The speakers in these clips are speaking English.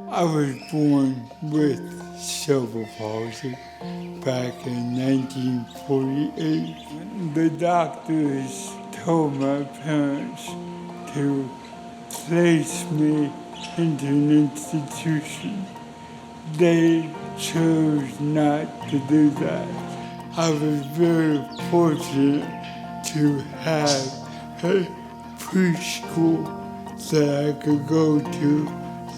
I was born with cerebral palsy back in 1948. The doctors told my parents to place me into an institution. They chose not to do that. I was very fortunate to have a preschool that I could go to,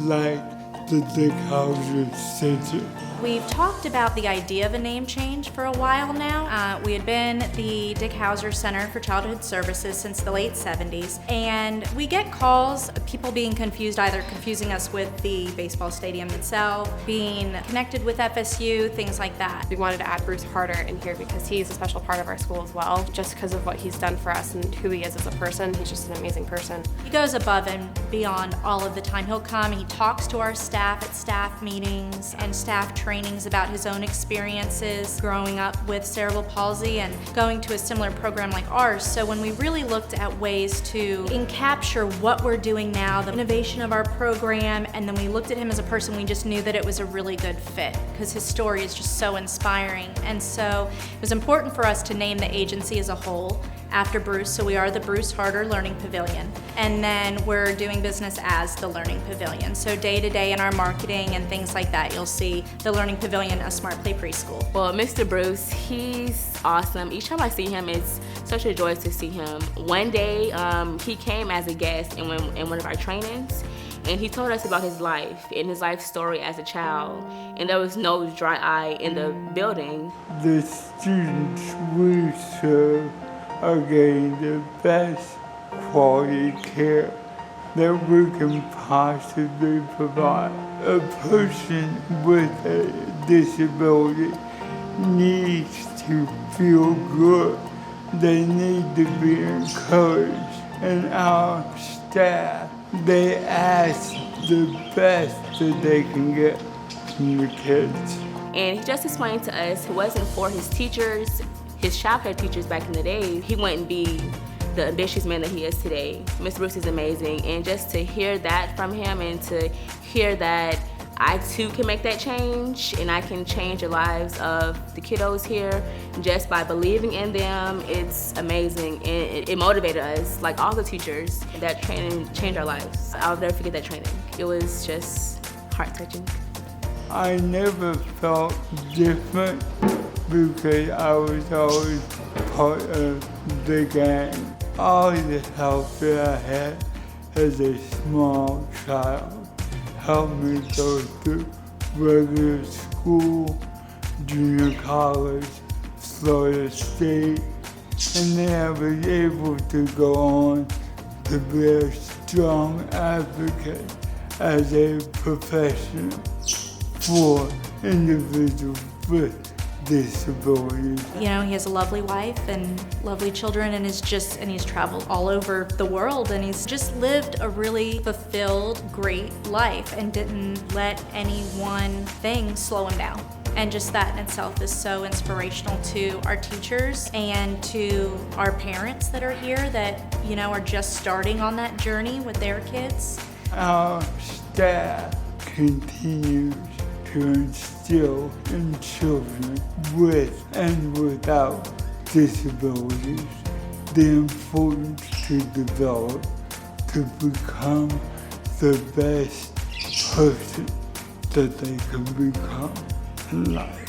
like the Dick Hauser Center. We've talked about the idea of a name change for a while now. We had been the Dick Hauser Center for Childhood Services since the late 70s, and we get calls of people being confused, either confusing us with the baseball stadium itself, being connected with FSU, things like that. We wanted to add Bruce Harter in here because he's a special part of our school as well, just because of what he's done for us and who he is as a person. He's just an amazing person. He goes above and beyond all of the time. He'll come and he talks to our staff at staff meetings and staff trainings about his own experiences growing up with cerebral palsy and going to a similar program like ours. So when we really looked at ways to encapture what we're doing now, the innovation of our program, and then we looked at him as a person, we just knew that it was a really good fit because his story is just so inspiring. And so it was important for us to name the agency as a whole after Bruce, so we are the Bruce Harter Learning Pavilion. And then we're doing business as the Learning Pavilion. So day to day in our marketing and things like that, you'll see the Learning Pavilion, a Smart Play Preschool. Well, Mr. Bruce, he's awesome. Each time I see him, it's such a joy to see him. One day, he came as a guest in one of our trainings, and he told us about his life and his life story as a child. And there was no dry eye in the building. The students we serve are getting the best quality care that we can possibly provide. A person with a disability needs to feel good. They need to be encouraged. And our staff, they ask the best that they can get from the kids. And he just explained to us it wasn't for his teachers, his childcare teachers back in the day, he wouldn't be the ambitious man that he is today. Mr. Bruce is amazing, and just to hear that from him and to hear that I too can make that change and I can change the lives of the kiddos here just by believing in them, it's amazing. And it motivated us, like all the teachers. That training changed our lives. I'll never forget that training. It was just heart-touching. I never felt different because I was always part of the gang. All the help that I had as a small child helped me go through regular school, junior college, Florida State, and then I was able to go on to be a strong advocate as a professional for individuals with disabilities. You know, he has a lovely wife and lovely children, and he's traveled all over the world, and he's just lived a really fulfilled, great life and didn't let any one thing slow him down. And just that in itself is so inspirational to our teachers and to our parents that are here that, you know, are just starting on that journey with their kids. Our staff continues to instill in children with and without disabilities the importance to develop to become the best person that they can become in life.